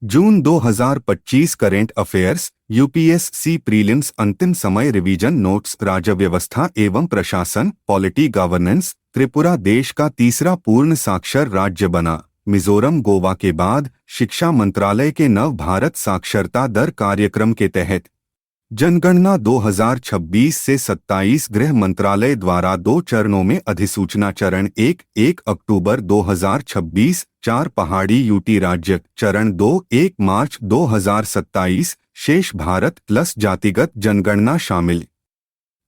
जून 2025 current affairs UPSC prelims अंतिम समय revision notes राज्य व्यवस्था एवं प्रशासन पॉलिटी गवर्नेंस त्रिपुरा देश का तीसरा पूर्ण साक्षर राज्य बना। मिजोरम गोवा के बाद शिक्षा मंत्रालय के नव भारत साक्षरता दर कार्यक्रम के तहत जनगणना 2026 से 27 गृह मंत्रालय द्वारा 2 चरणों में अधिसूचना चरण 1 अक्टूबर 2026 4 पहाड़ी यूटी राज्य चरण 2 1 मार्च 2027 शेष भारत प्लस जातिगत जनगणना शामिल।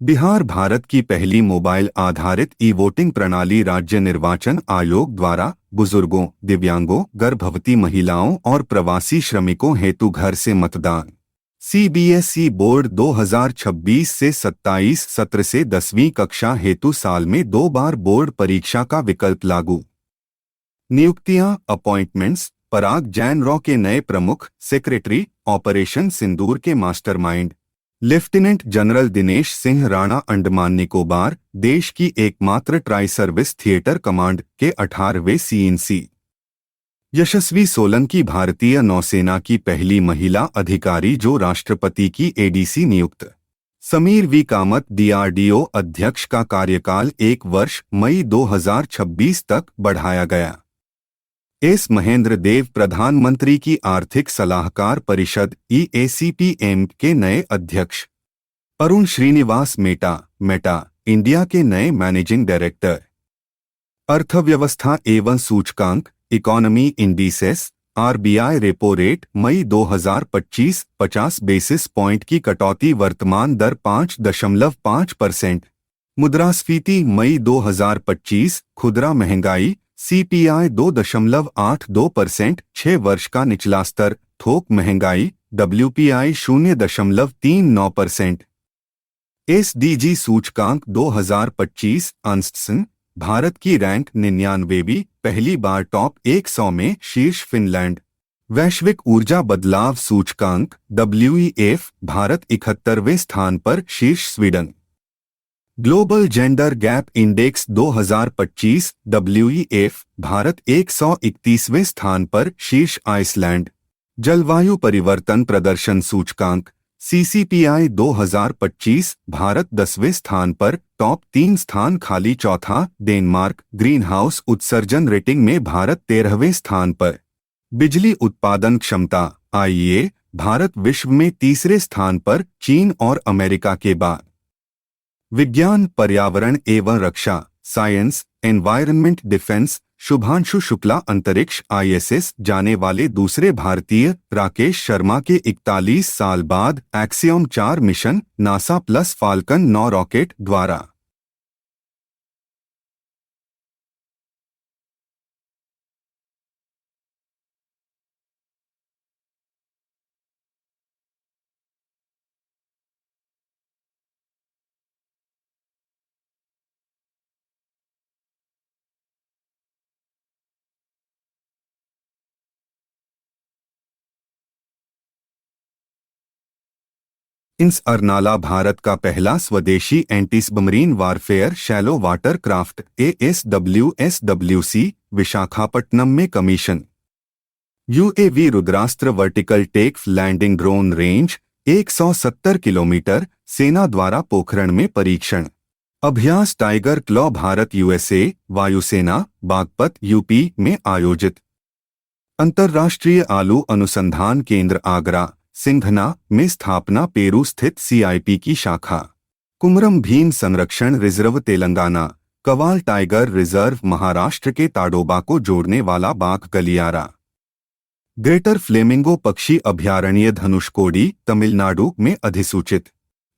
बिहार भारत की पहली मोबाइल आधारित ई वोटिंग प्रणाली राज्य निर्वाचन आयोग द्वारा बुजुर्गों, दिव्यांगों, गर्भवती महिलाओं और प्रवासी श्रमिकों हेतु घर से मतदान। सीबीएसई बोर्ड 2026 से 27 सत्र से 10वीं कक्षा हेतु साल में 2 बार बोर्ड परीक्षा का विकल्प लागू। नियुक्तियां अपॉइंटमेंट्स पराग जैन रॉ के नए प्रमुख सेक्रेटरी ऑपरेशन सिंदूर के mastermind lieutenant general Dinesh Singh Rana Andaman Nicobar देश की एकमात्र ट्राई सर्विस थिएटर कमांड के 18वें सीएनसी। यशस्वी सोलंकी भारतीय नौसेना की पहली महिला अधिकारी जो राष्ट्रपति की एडीसी नियुक्त। समीर वी कामत डीआरडीओ अध्यक्ष का कार्यकाल 1 वर्ष मई 2026 तक बढ़ाया गया। एस महेंद्र देव प्रधानमंत्री की आर्थिक सलाहकार परिषद EACPM के नए अध्यक्ष। अरुण श्रीनिवास मेटा इंडिया के नए मैनेजिंग डायरेक्टर। अर्थव्यवस्था एवं सूचकांक economy indices RBI repo rate मई 2025 50 बेसिस पॉइंट की कटौती वर्तमान दर 5.5%। मुद्रास्फीति मई 2025 खुदरा महंगाई CPI 2.82% 6 वर्ष का निचला स्तर। थोक महंगाई WPI 0.39%। SDG सूचकांक 2025 अंशसन भारत की रैंक 99वीं पहली बार टॉप 100 में शीर्ष फिनलैंड। वैश्विक ऊर्जा बदलाव सूचकांक WEF भारत 71वें स्थान पर शीर्ष Sweden. Global gender gap index 2025 WEF Bharat 131वें स्थान पर शीर्ष आइसलैंड। जलवायु परिवर्तन प्रदर्शन सूचकांक CCPI 2025 भारत 10वें स्थान पर टॉप 3 स्थान खाली चौथा डेनमार्क। ग्रीन हाउस उत्सर्जन रेटिंग में भारत 13वें स्थान पर। बिजली उत्पादन क्षमता IEA भारत विश्व में तीसरे स्थान पर चीन और अमेरिका के बाद। विज्ञान पर्यावरण एवं रक्षा science environment defence Shubhanshu Shukla अंतरिक्ष ISS जाने वाले दूसरे भारतीय राकेश शर्मा के 41 साल बाद Axiom 4 mission NASA plus Falcon 9 rocket द्वारा। इंस अर्नाला भारत का पहला स्वदेशी antisubmarine warfare shallow water craft ASWSWC Visakhapatnam में commission. UAV Rudrastra vertical take landing drone range 170 kilometre सेना द्वारा पोखरण में परीक्षण। अभ्यास टाइगर क्लॉ भारत USA वायुसेना बागपत UP में आयोजित। अंतर्राष्ट्रीय आलू अनुसंधान केंद्र आगरा सिंघना में स्थापना। पेरू स्थित CIP की शाखा। कुमरम भीम संरक्षण reserve Telangana. Kawal tiger reserve Maharashtra के ताडोबा को जोड़ने वाला बाघ गलियारा। ग्रेटर फ्लेमिंगो पक्षी अभयारण्य धनुषकोडी तमिलनाडु में अधिसूचित।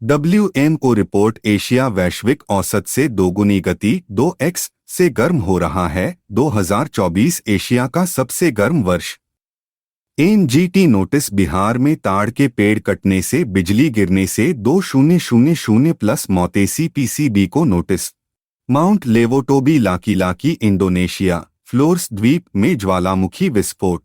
WMO रिपोर्ट एशिया वैश्विक औसत से दोगुनी गति 2x से गर्म हो रहा है। 2024 एशिया का सबसे गर्म वर्ष। NGT नोटिस बिहार में ताड़ के पेड़ कटने से बिजली गिरने से 2000 प्लस मौतें। CPCB को नोटिस। Mount Lewotobi Laki Indonesia Flores द्वीप में ज्वालामुखी विस्फोट।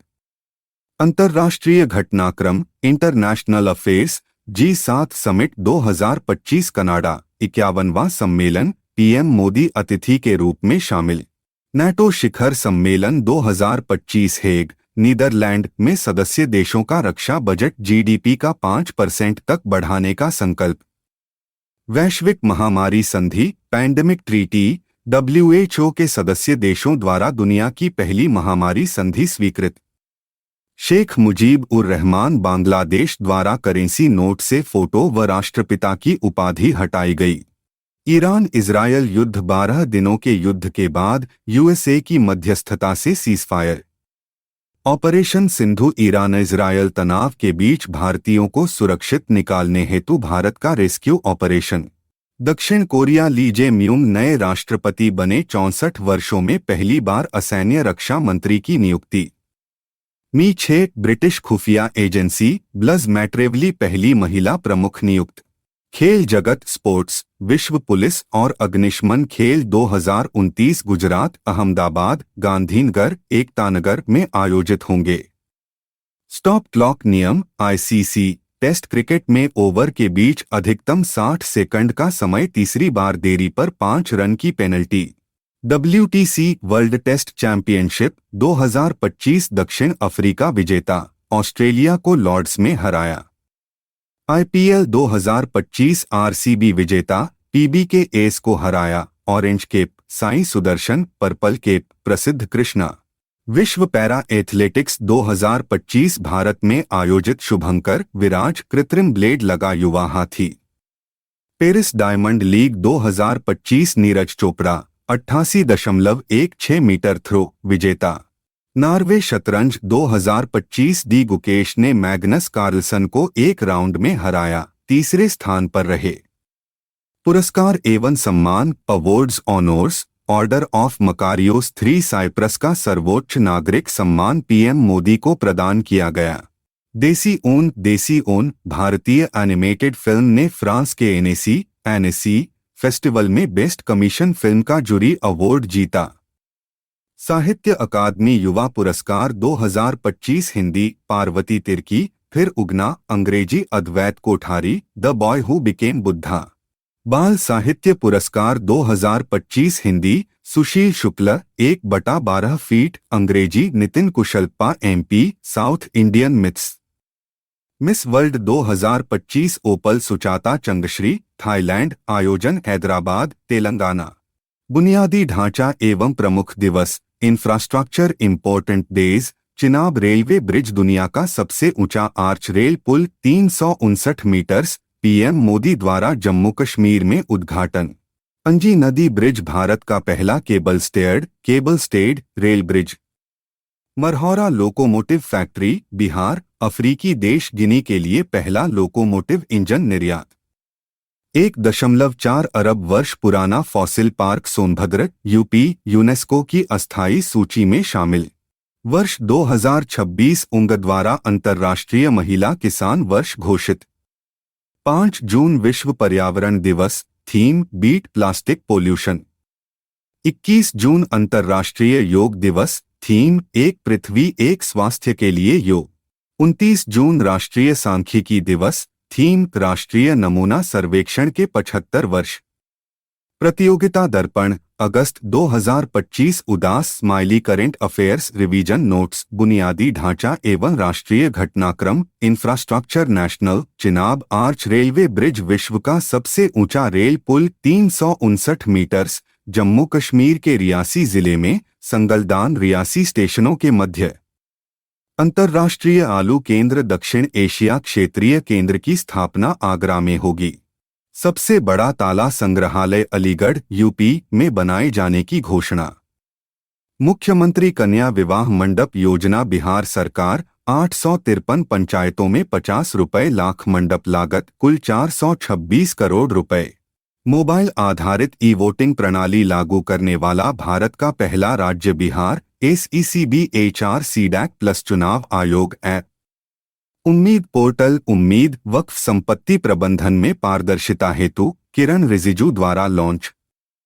अंतर्राष्ट्रीय घटनाक्रम international affairs G7 summit 2025 Canada 51वां सम्मेलन। PM मोदी अतिथि के रूप में शामिल। NATO शिखर सम्मेलन 2025 हेग नीदरलैंड में सदस्य देशों का रक्षा बजट जीडीपी का 5% तक बढ़ाने का संकल्प। वैश्विक महामारी संधि पैंडेमिक ट्रीटी WHO के सदस्य देशों द्वारा दुनिया की पहली महामारी संधि स्वीकृत। शेख मुजीब उर रहमान बांग्लादेश द्वारा करेंसी नोट से फोटो व राष्ट्रपिता की उपाधि हटाई गई। ईरान इजरायल युद्ध 12 दिनों के युद्ध के बाद यूएसए की मध्यस्थता से ceasefire. Operation Sindhu Iran Israel तनाव के बीच भारतीयों को सुरक्षित निकालने हेतु भारत का रेस्क्यू ऑपरेशन। दक्षिण कोरिया ली जे म्यूंग नए राष्ट्रपति बने। 64 वर्षों में पहली बार असैन्य रक्षा मंत्री की नियुक्ति। मी 6 ब्रिटिश खुफिया एजेंसी ब्लज मैट्रेवली पहली महिला प्रमुख नियुक्त। खेल जगत स्पोर्ट्स विश्व पुलिस और अग्निशमन खेल 2029 गुजरात अहमदाबाद गांधीनगर एकतानगर में आयोजित होंगे। स्टॉप क्लॉक नियम ICC टेस्ट क्रिकेट में ओवर के बीच अधिकतम 60 सेकंड का समय तीसरी बार देरी पर 5 रन की penalty. WTC world test championship 2025 दक्षिण अफ्रीका विजेता ऑस्ट्रेलिया को लॉर्ड्स में हराया। IPL 2025 RCB विजेता PBK एस को हराया। Orange cap Sai Sudharsan purple cap Prasidh Krishna. विश्व पैरा एथलेटिक्स 2025 भारत में आयोजित शुभंकर विराज कृत्रिम ब्लेड लगा युवा हाथी। Paris Diamond League 2025 Neeraj Chopra 88.16 metre throw विजेता। नॉर्वे शतरंज 2025 डी गुकेश ने मैग्नस कार्लसन को एक राउंड में हराया, तीसरे स्थान पर रहे। पुरस्कार एवं सम्मान awards honours Order of Makarios 3 Cyprus का सर्वोच्च नागरिक सम्मान PM मोदी को प्रदान किया गया। देसी ओन भारतीय एनिमेटेड फिल्म ने फ्रांस के NAC फेस्टिवल में बेस्ट कमीशन फिल्म का जूरी अवार्ड जीता। साहित्य अकादमी युवा पुरस्कार 2025 हिंदी पार्वती तिर्की फिर उगना अंग्रेजी Advait Kothari the boy who became Buddha. बाल साहित्य पुरस्कार 2025 हिंदी सुशील शुक्ल 1/12 फीट अंग्रेजी Nitin Kushalappa MP south Indian myths. Miss World 2025 Opal Suchata Chuangsri Thailand आयोजन हैदराबाद तेलंगाना। बुनियादी ढांचा एवं प्रमुख दिवस infrastructure important days Chenab railway bridge दुनिया का सबसे ऊंचा आर्च रेल पुल 359 मीटर्स PM मोदी द्वारा जम्मू कश्मीर में उद्घाटन। अंजी नदी ब्रिज भारत का पहला cable stayed rail bridge. Marhaura locomotive factory Bihar अफ्रीकी देश गिनी के लिए पहला लोकोमोटिव इंजन निर्यात। 1.4 अरब वर्ष पुराना fossil park Sonbhadra UP UNESCO की अस्थायी सूची में शामिल। वर्ष 2026 उंग द्वारा अंतर्राष्ट्रीय महिला किसान वर्ष घोषित। 5 जून विश्व पर्यावरण दिवस थीम बीट प्लास्टिक पोल्यूशन। 21 जून अंतर्राष्ट्रीय योग दिवस थीम एक पृथ्वी एक स्वास्थ्य के लिए योग। 29 जून राष्ट्रीय सांख्यिकी दिवस थीम राष्ट्रीय नमूना सर्वेक्षण के 75 वर्ष। प्रतियोगिता दर्पण अगस्त 2025 उदास smiley current affairs revision notes बुनियादी ढांचा एवं राष्ट्रीय घटनाक्रम infrastructure national Chenab arch railway bridge विश्व का सबसे ऊंचा रेल पुल 359 मीटर्स जम्मू कश्मीर के रियासी जिले में संगलदान रियासी स्टेशनों के मध्य। अंतर्राष्ट्रीय आलू केंद्र दक्षिण एशिया क्षेत्रीय केंद्र की स्थापना आगरा में होगी। सबसे बड़ा ताला संग्रहालय अलीगढ़ UP में बनाए जाने की घोषणा। मुख्यमंत्री कन्या विवाह मंडप योजना बिहार सरकार 853 पंचायतों में 50 रुपए लाख मंडप लागत कुल 426 करोड़ रुपए। मोबाइल आधारित ई-वोटिंग प्रणाली लागू करने वाला भारत का पहला राज्य Bihar. SECB HR CDAC plus चुनाव आयोग ऐप। उम्मीद पोर्टल उम्मीद वक्फ संपत्ति प्रबंधन में पारदर्शिता हेतु किरण रिजिजू द्वारा लॉन्च।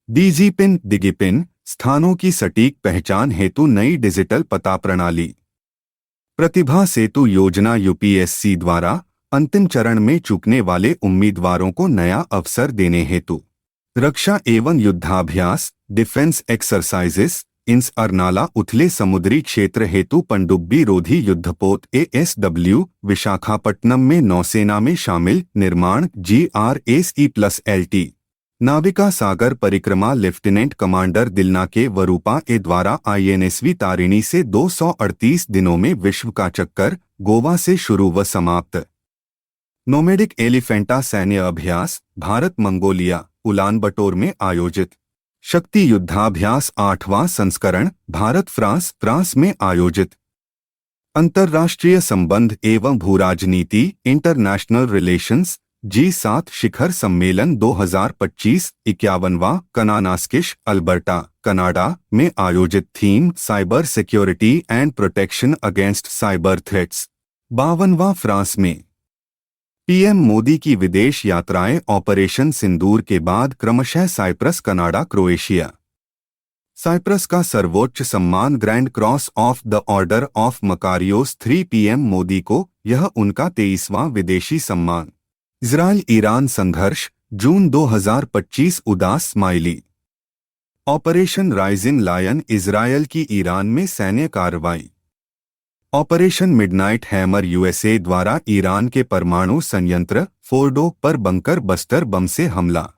डिजिपिन स्थानों की सटीक पहचान हेतु नई डिजिटल पता प्रणाली। प्रतिभा सेतु योजना UPSC द्वारा अंतिम चरण में चूकने वाले उम्मीदवारों को नया अवसर देने हेतु रक्षा एवं युद्धाभ्यास डिफेंस एक्सरसाइजेस इंस अर्नाला उथले समुद्री क्षेत्र हेतु पनडुब्बी रोधी युद्धपोत ASW विशाखापट्टनम में नौसेना में शामिल निर्माण GRASE+LT नाविका सागर परिक्रमा लेफ्टिनेंट कमांडर दिलनाके वरूपा ए द्वारा INSV तारिणी से 238 दिनों में विश्व का चक्कर, गोवा से शुरू व समाप्त। नोमेडिक एलिफेंटा सैन्य अभ्यास भारत मंगोलिया उलान बटोर में आयोजित। शक्ति युद्धाभ्यास 8वां संस्करण भारत फ्रांस में आयोजित। अंतर्राष्ट्रीय संबंध एवं भूराजनीति इंटरनेशनल रिलेशंस G7 शिखर सम्मेलन 2025 51वां कनानास्किश अल्बर्टा कनाडा में आयोजित। Theme cyber security and protection against cyber threats 52वां फ्रांस में। पीएम मोदी की विदेश यात्राएं ऑपरेशन सिंदूर के बाद क्रमशः साइप्रस कनाडा क्रोएशिया। साइप्रस का सर्वोच्च सम्मान grand cross of the order of Makarios 3 PM Modi को यह उनका 23वां विदेशी सम्मान। इजराइल ईरान संघर्ष जून 2025 उदास smiley. Operation rising lion Israel की ईरान में सैन्य कार्रवाई। ऑपरेशन मिडनाइट हैमर USA द्वारा ईरान के परमाणु संयंत्र फोर्डो पर बंकर बस्टर बम से हमला।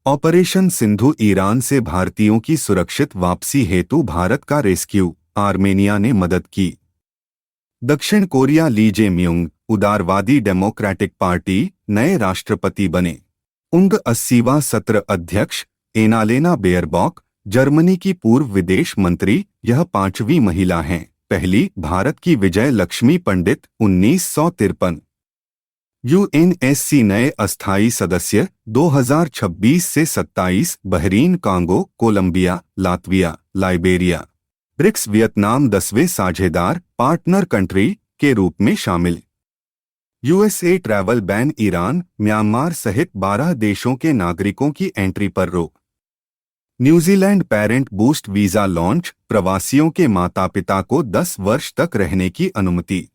ऑपरेशन सिंधु ईरान से भारतीयों की सुरक्षित वापसी हेतु भारत का रेस्क्यू, आर्मेनिया ने मदद की। दक्षिण कोरिया ली जे-म्यूंग उदारवादी डेमोक्रेटिक पार्टी नए राष्ट्रपति बने। उंग 80वां सत्र अध्यक्ष एनालेना बेयरबॉक जर्मनी की पूर्व विदेश मंत्री, यह 5वीं महिला हैं। पहली भारत की विजय लक्ष्मी पंडित 1953। UNSC नए अस्थायी सदस्य 2026 से 27 Bahrain Congo Colombia Latvia Liberia. BRICS Vietnam 10वें साझेदार पार्टनर कंट्री के रूप में शामिल। USA travel ban Iran Myanmar सहित 12 देशों के नागरिकों की एंट्री पर रोक। New Zealand parent boost visa launch, प्रवासियों के माता पिता को 10 वर्ष तक रहने की अनुमति।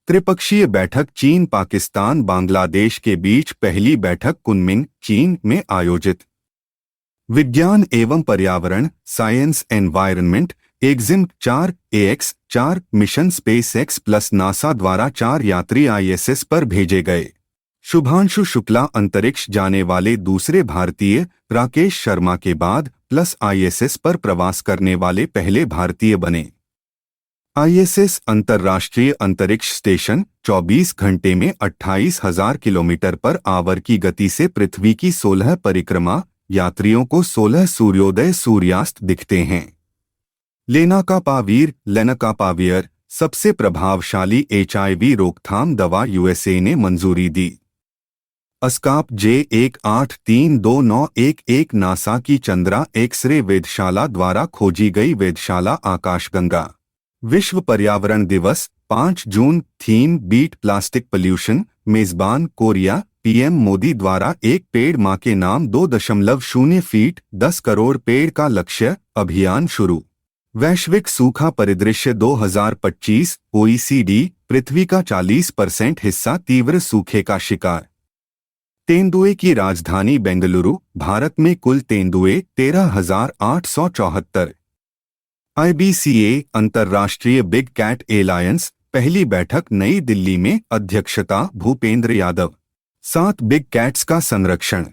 त्रिपक्षीय बैठक चीन पाकिस्तान बांग्लादेश के बीच पहली बैठक कुनमिंग चीन में आयोजित। विज्ञान एवं पर्यावरण science environment EXIM 4 AX4 mission SpaceX plus NASA द्वारा 4 यात्री ISS पर भेजे गए। शुभांशु शुक्ला अंतरिक्ष जाने वाले दूसरे भारतीय, राकेश शर्मा के बाद प्लस ISS पर प्रवास करने वाले पहले भारतीय बने। ISS अंतर्राष्ट्रीय अंतरिक्ष स्टेशन 24 घंटे में 28,000 किलोमीटर पर आवर की गति से पृथ्वी की 16 परिक्रमा, यात्रियों को 16 सूर्योदय सूर्यास्त दिखते हैं। लेनाकापावियर सबसे प्रभावशाली HIV रोकथाम दवा USA ने मंजूरी दी। अस्काप J18329111 नासा की चंद्रा एक्स-रे वेधशाला द्वारा खोजी गई वेधशाला आकाशगंगा। विश्व पर्यावरण दिवस 5 जून। थीम बीट प्लास्टिक पोल्यूशन, मेजबान कोरिया। पीएम मोदी द्वारा एक पेड़ मां के नाम 2.0 फीट 10 करोड़ पेड़ का लक्ष्य, अभियान शुरू। वैश्विक सूखा परिदृश्य 2025 OECD, पृथ्वी का 40% हिस्सा तीव्र सूखे का शिकार। तेंदुए की राजधानी बेंगलुरु, भारत में कुल तेंदुए 13,874। IBCA अंतर्राष्ट्रीय बिग कैट एलायंस पहली बैठक नई दिल्ली में, अध्यक्षता भूपेंद्र यादव। 7 बिग कैट्स का संरक्षण।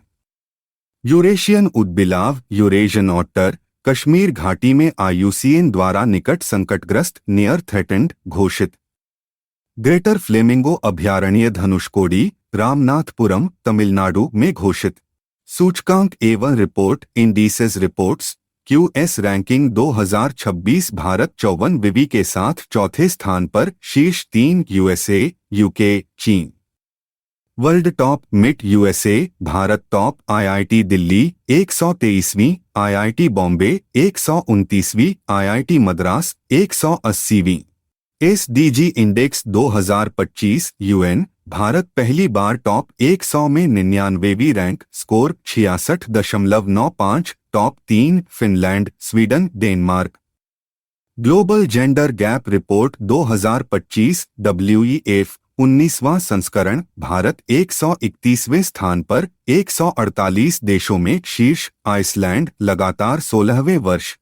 यूरेशियन उदबिलाव यूरेशियन ऑटर कश्मीर घाटी में IUCN द्वारा निकट संकटग्रस्त नियर थ्रेटेंड घोषित। ग्रेटर फ्लेमिंगो अभयारण्य धनुषकोडी रामनाथपुरम तमिलनाडु में घोषित। सूचकांक एवं report indices reports QS ranking 2026 Bharat 54वीं के साथ चौथे स्थान पर, शीर्ष 3 USA, UK, चीन। World top MIT USA, Bharat top IIT Delhi 123वीं, IIT बॉम्बे 129वीं, IIT मद्रास 180वीं। SDG इंडेक्स 2025 UN, भारत पहली बार टॉप 100 में 99वीं rank, score 66.95, top 3 Finland, Sweden, Denmark. Global gender gap report 2025 WEF 19वां संस्करण, भारत 131वें स्थान पर, 148 देशों में शीर्ष, आइसलैंड लगातार 16वें वर्ष।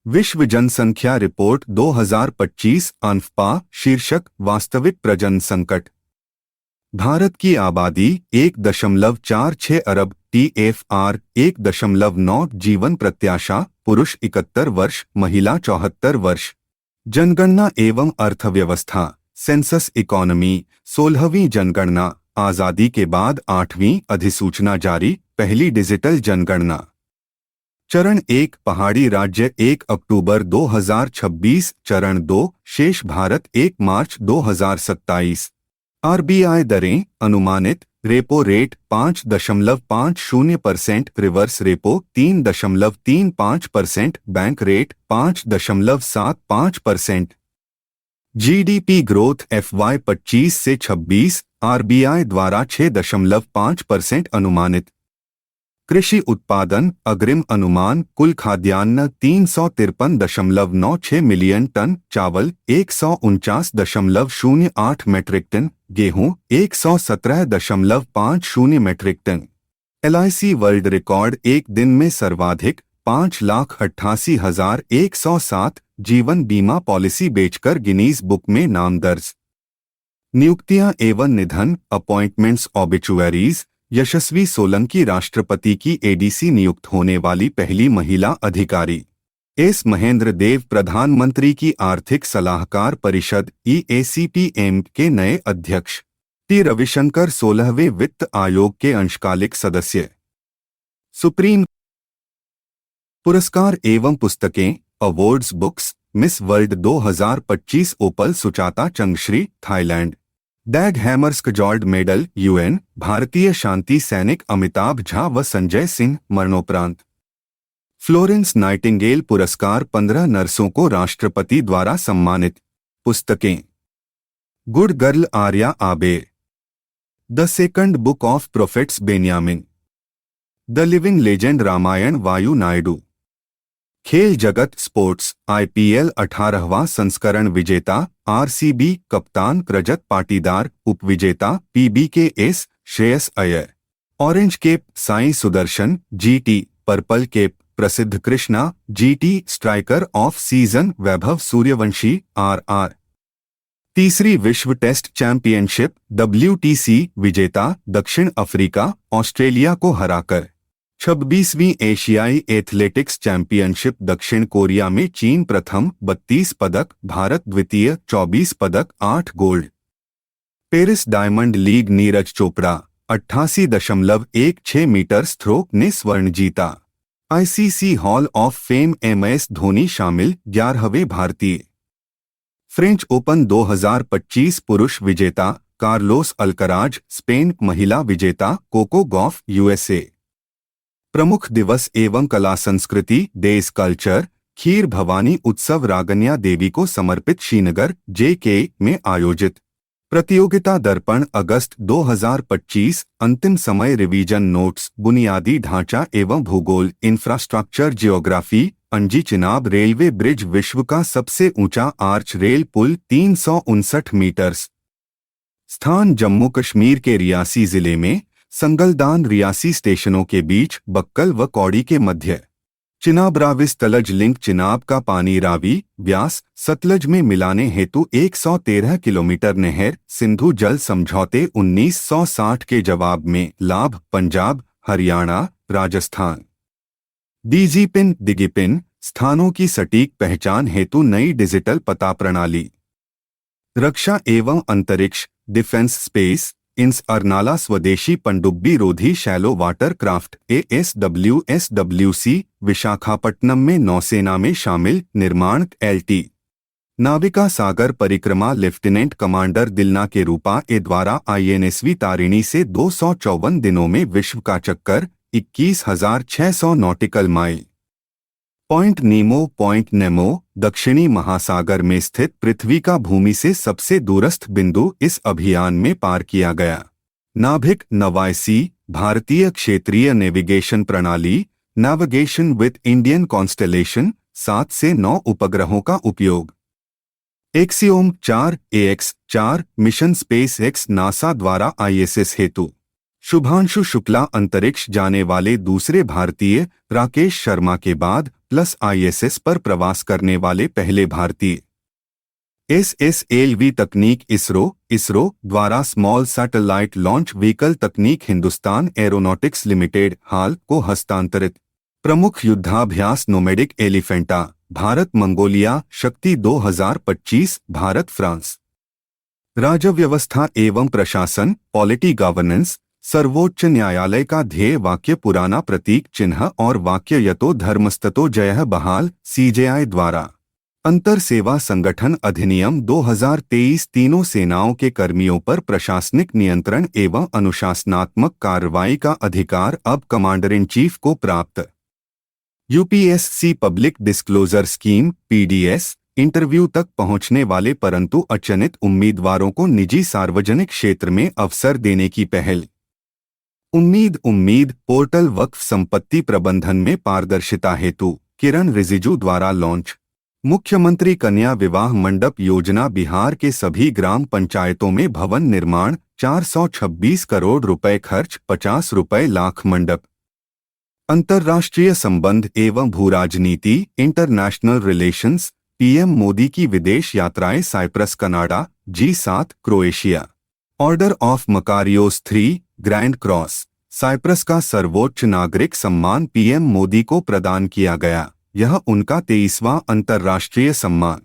विश्व जनसंख्या रिपोर्ट 2025 अनफपा शीर्षक वास्तविक प्रजनन संकट। भारत की आबादी 1.46 अरब TFR 1.9 जीवन प्रत्याशा पुरुष 71 वर्ष महिला 74 वर्ष। जनगणना एवं अर्थव्यवस्था सेंसस इकोनॉमी 16वीं जनगणना आजादी के बाद 8वीं अधिसूचना जारी पहली डिजिटल जनगणना। चरण 1 पहाड़ी राज्य 1 अक्टूबर 2026 चरण 2 शेष भारत 1 मार्च 2027। RBI दरें अनुमानित repo rate 5.50%, reverse repo 3.35%, bank rate 5.75%। GDP growth FY 25 से 26 RBI द्वारा 6.5% अनुमानित। कृषि उत्पादन अग्रिम अनुमान कुल खाद्यान्न 353.96 मिलियन टन, चावल 149.08 मैट्रिक टन, गेहूं 117.50 metric ton. LIC world record एक दिन में सर्वाधिक 5,88,107 जीवन बीमा पॉलिसी बेचकर गिनीज बुक में नाम दर्ज। नियुक्तियां एवं निधन अपॉइंटमेंट्स ऑबिचुअरीज। यशस्वी सोलंकी राष्ट्रपति की ADC नियुक्त होने वाली पहली महिला अधिकारी। S महेंद्र देव प्रधानमंत्री की आर्थिक सलाहकार परिषद EACPM के नए अध्यक्ष। T रविशंकर 16वें वित्त आयोग के अंशकालिक सदस्य। सुप्रीम पुरस्कार एवं पुस्तकें awards books miss World 2025 Opal Suchata Chuangsri Thailand. डैग हैमर्स्कजॉल्ड medal UN भारतीय शांति सैनिक अमिताभ झा व संजय सिंह मरणोपरांत। फ्लोरेंस नाइटिंगेल पुरस्कार 15 नर्सों को राष्ट्रपति द्वारा सम्मानित। पुस्तकें good girl Aria Aber, the second book of prophets Benyamin, the living legend Ramayana Vayu Naidu. खेल जगत स्पोर्ट्स IPL 18वां संस्करण विजेता RCB कप्तान रजत पाटीदार, उपविजेता PBKS Shreyas Iyer. Orange cap Sai Sudharsan GT, purple cap Prasidh Krishna GT, striker of season Vaibhav Suryavanshi RR। तीसरी विश्व टेस्ट चैंपियनशिप WTC विजेता दक्षिण अफ्रीका ऑस्ट्रेलिया को हराकर। 26वीं एशियाई एथलेटिक्स चैंपियनशिप दक्षिण कोरिया में चीन प्रथम 32 पदक, भारत द्वितीय 24 पदक 8 gold. Paris Diamond League Neeraj Chopra 88.16 metre throw ने स्वर्ण जीता। ICC hall of fame MS Dhoni शामिल 11वें भारतीय। फ्रेंच ओपन 2025 पुरुष विजेता कार्लोस अल्कराज स्पेन, महिला विजेता कोको गॉफ USA। प्रमुख दिवस एवं कला संस्कृति डेज कल्चर खीर भवानी उत्सव रागन्या देवी को समर्पित श्रीनगर JK में आयोजित। प्रतियोगिता दर्पण अगस्त 2025 अंतिम समय रिवीजन नोट्स बुनियादी ढांचा एवं भूगोल इंफ्रास्ट्रक्चर जियोग्राफी। अंजी चिनाब रेलवे ब्रिज विश्व का सबसे ऊंचा आर्च रेल पुल 359 मीटर। स्थान जम्मू कश्मीर के रियासी जिले में संगलदान रियासी स्टेशनों के बीच बक्कल व कौड़ी के मध्य। चिनाब रावी सतलज लिंक चिनाब का पानी रावी व्यास सतलज में मिलाने हेतु 113 किलोमीटर नहर सिंधु जल समझौते 1960 के जवाब में लाभ पंजाब हरियाणा राजस्थान। DG पिन दिगिपिन स्थानों की सटीक पहचान हेतु नई डिजिटल पता प्रणाली। रक्षा एवं अंतरिक्ष डिफेंस स्पेस इंस अरनाला स्वदेशी पनडुब्बी रोधी shallow water craft ASWSWC Visakhapatnam में नौसेना में शामिल निर्माण LT। नाविका सागर परिक्रमा लेफ्टिनेंट कमांडर दिलना के रूपा ए द्वारा INSV तारिणी से 254 दिनों में विश्व का चक्कर 21,600 नॉटिकल माइल। पॉइंट नेमो दक्षिणी महासागर में स्थित पृथ्वी का भूमि से सबसे दूरस्थ बिंदु इस अभियान में पार किया गया। नाभिक नवायसी भारतीय क्षेत्रीय नेविगेशन प्रणाली नेविगेशन विद इंडियन कॉन्स्टेलेशन 7 से 9 उपग्रहों का उपयोग। Axiom 4 AX4 mission space x NASA द्वारा ISS हेतु शुभांशु शुक्ला अंतरिक्ष जाने वाले दूसरे भारतीय, राकेश शर्मा के बाद प्लस आईएसएस पर प्रवास करने वाले पहले भारतीय। SSLV तकनीक इसरो द्वारा स्मॉल सैटेलाइट लॉन्च व्हीकल तकनीक हिंदुस्तान एरोनॉटिक्स लिमिटेड हाल को हस्तांतरित। प्रमुख युद्धाभ्यास नोमैडिक एलिफेंटा, भारत मंगोलिया शक्ति 2025, भारत फ्रांस। राजव्यवस्था एवं प्रशासन, पॉलिटी गवर्नेंस, सर्वोच्च न्यायालय का ध्येय वाक्य पुराना प्रतीक चिन्ह और वाक्य यतो धर्मस्ततो जयः बहाल, CJI द्वारा। अंतर सेवा संगठन अधिनियम 2023 तीनों सेनाओं के कर्मियों पर प्रशासनिक नियंत्रण एवं अनुशासनात्मक कार्रवाई का अधिकार अब कमांडर इन चीफ को प्राप्त। UPSC public disclosure scheme PDS, interview तक पहुंचने वाले परंतु अचयनित उम्मीदवारों को निजी सार्वजनिक क्षेत्र में अवसर देने की पहल। उम्मीद पोर्टल वक्फ संपत्ति प्रबंधन में पारदर्शिता हेतु किरण रिजिजू द्वारा लॉन्च। मुख्यमंत्री कन्या विवाह मंडप योजना, बिहार के सभी ग्राम पंचायतों में भवन निर्माण, 426 करोड़ रुपए खर्च, 50 रुपए लाख मंडप। अंतर्राष्ट्रीय संबंध एवं भूराजनीति, इंटरनेशनल रिलेशंस, PM मोदी की विदेश यात्राएं, Cyprus Canada, G7 Croatia. Order of Makarios 3 Grand Cross, Cyprus का सर्वोच्च नागरिक सम्मान PM मोदी को प्रदान किया गया। यह उनका 23वां अंतर्राष्ट्रीय सम्मान।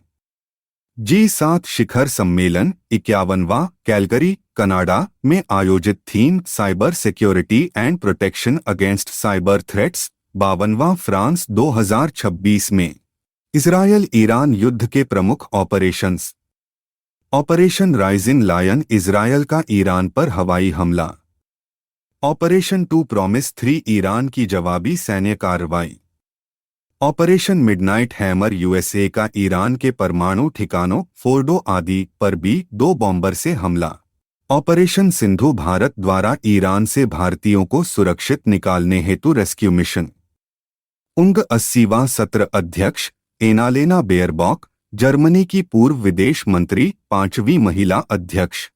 G7 शिखर सम्मेलन 51वां कैलगरी, कनाडा में आयोजित, theme cyber security and protection against cyber threats, 52वां फ्रांस 2026 में। इजरायल ईरान युद्ध के प्रमुख operations. Operation rising lion, Israel का ईरान पर हवाई हमला। ऑपरेशन 2 प्रॉमिस 3, ईरान की जवाबी सैन्य कार्रवाई। ऑपरेशन मिडनाइट हैमर, USA का ईरान के परमाणु ठिकानों फोर्डो आदि पर B-2 बॉम्बर से हमला। ऑपरेशन सिंधु, भारत द्वारा ईरान से भारतीयों को सुरक्षित निकालने हेतु रेस्क्यू मिशन। UNG 80वां सत्र, अध्यक्ष एनालेना बेयरबॉक, जर्मनी की पूर्व विदेश मंत्री, 5वीं महिला अध्यक्ष।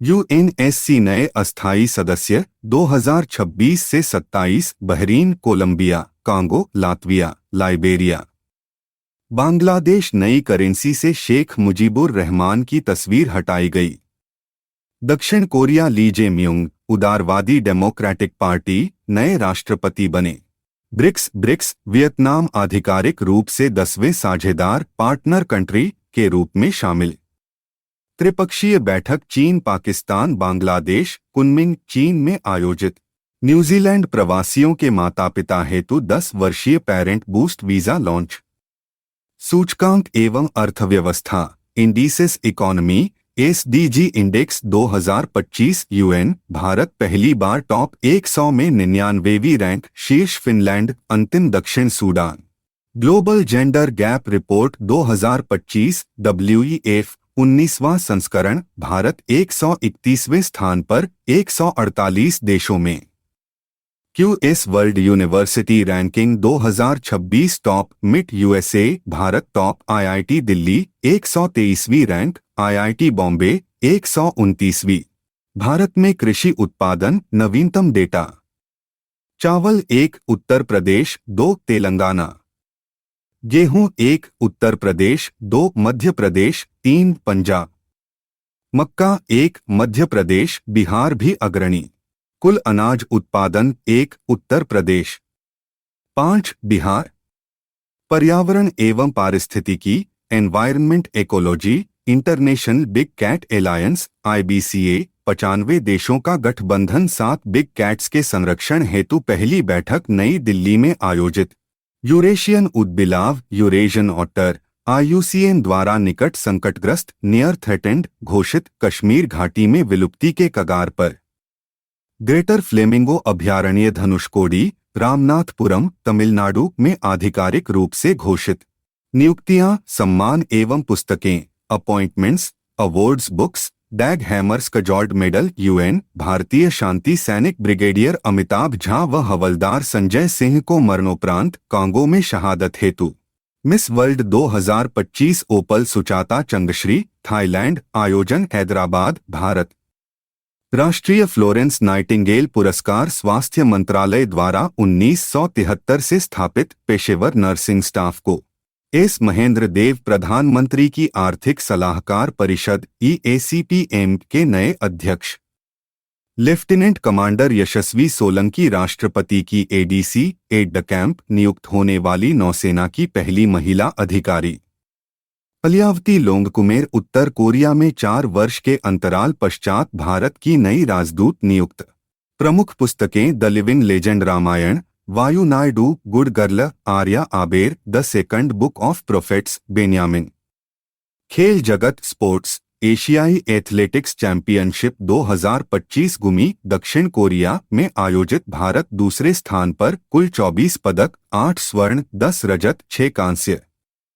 UNSC नए अस्थायी सदस्य 2026 से 27, Bahrain, Colombia, Congo, Latvia, Liberia. Bangladesh नई करेंसी से शेख मुजीबुर रहमान की तस्वीर हटाई गई। दक्षिण कोरिया, ली जे म्यूंग, उदारवादी डेमोक्रेटिक पार्टी, नए राष्ट्रपति बने। ब्रिक्स, वियतनाम आधिकारिक रूप से 10वें साझेदार पार्टनर कंट्री के रूप में शामिल। त्रिपक्षीय बैठक चीन, पाकिस्तान, बांग्लादेश, कुनमिंग, चीन में आयोजित। न्यूजीलैंड प्रवासियों के माता पिता हेतु 10 वर्षीय पेरेंट बूस्ट वीजा लॉन्च। सूचकांक एवं अर्थव्यवस्था, indices economy, SDG index 2025 UN, Bharat पहली बार टॉप 100 में 99वीं रैंक, शीर्ष फिनलैंड, अंतिम दक्षिण Sudan. Global gender gap report 2025 WEF 19वां संस्करण, भारत 131वें स्थान पर 148 देशों में। QS world university ranking 2026 top MIT USA, Bharat top IIT Delhi 123वीं रैंक, IIT बॉम्बे 129वीं। भारत में कृषि उत्पादन, नवीनतम डेटा। चावल 1 उत्तर प्रदेश, 2 तेलंगाना। गेहूं 1 उत्तर प्रदेश, 2 मध्य प्रदेश, 3 पंजाब। मक्का 1 मध्य प्रदेश, बिहार भी अग्रणी। कुल अनाज उत्पादन 1 उत्तर प्रदेश, 5 बिहार। पर्यावरण एवं पारिस्थितिकी, environment ecology, international big cat alliance IBCA, 95 देशों का गठबंधन 7 बिग कैट्स के संरक्षण हेतु पहली बैठक नई दिल्ली में आयोजित। यूरेशियन उदबिलाव, यूरेशियन ऑटर, IUCN द्वारा निकट संकटग्रस्त, नियर थ्रेटेंड घोषित, कश्मीर घाटी में विलुप्ति के कगार पर। ग्रेटर फ्लेमिंगो अभयारण्य धनुषकोडी, रामनाथपुरम, तमिलनाडु में आधिकारिक रूप से घोषित। नियुक्तियां, सम्मान एवं पुस्तकें, appointments, awards, books, डैग hammers कजॉल्ड medal UN, भारतीय शांति सैनिक ब्रिगेडियर अमिताभ झा व हवलदार संजय सिंह को मरणोपरांत कांगो में शहादत हेतु। Miss World 2025 Opal Suchata Chuangsri, Thailand, आयोजन हैदराबाद, भारत। राष्ट्रीय फ्लोरेंस नाइटिंगेल पुरस्कार स्वास्थ्य मंत्रालय द्वारा 1973 से स्थापित पेशेवर नर्सिंग स्टाफ को। एस महेंद्र देव प्रधानमंत्री की आर्थिक सलाहकार परिषद EACPM के नए अध्यक्ष। लेफ्टिनेंट कमांडर यशस्वी सोलंकी राष्ट्रपति की ADC एड द कैंप नियुक्त होने वाली नौसेना की पहली महिला अधिकारी। अलियावती लोंगकुमेर उत्तर कोरिया में 4 वर्ष के अंतराल पश्चात भारत की नई राजदूत नियुक्त। प्रमुख पुस्तकें the living legend Ramayana, Vayu Naidu, good girl, Aria Aber, the second book of prophets, Benyamin. खेल जगत स्पोर्ट्स। एशियाई एथलेटिक्स चैंपियनशिप 2025 गुमी दक्षिण कोरिया में आयोजित भारत दूसरे स्थान पर, कुल 24 पदक, 8 स्वर्ण, 10 रजत, 6 कांस्य।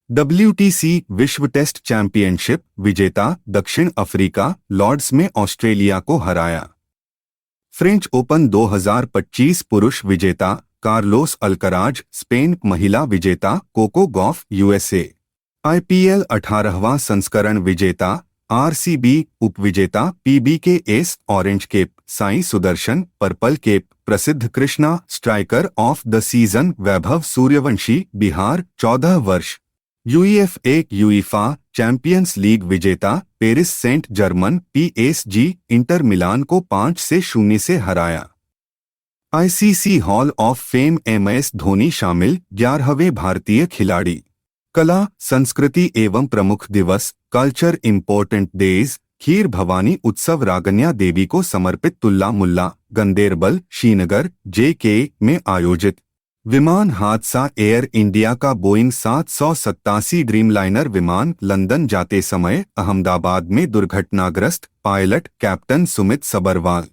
WTC विश्व टेस्ट चैंपियनशिप विजेता दक्षिण अफ्रीका लॉर्ड्स में ऑस्ट्रेलिया को हराया। फ्रेंच ओपन 2025 पुरुष विजेता कार्लोस अल्कराज स्पेन, महिला विजेता कोको गॉफ USA। IPL 18वां संस्करण विजेता RCB, उपविजेता PBKS orange cap Sai Sudharsan, purple cap Prasidh Krishna, striker of the season Vaibhav Suryavanshi Bihar 14 वर्ष। UEFA यूईफा चैंपियंस लीग विजेता Paris Saint Germain PSG Inter Milan को 5-0 से हराया। ICC hall of fame MS Dhoni शामिल 11वें भारतीय खिलाड़ी। कला संस्कृति एवं प्रमुख दिवस culture important days Kheer Bhawani उत्सव रागन्या देवी को समर्पित तुल्ला मुल्ला गंदेरबल श्रीनगर JK में आयोजित। विमान हादसा एयर इंडिया का बोइंग 787 ड्रीमलाइनर विमान लंदन जाते समय अहमदाबाद में दुर्घटनाग्रस्त, पायलट कैप्टन सुमित सबरवाल।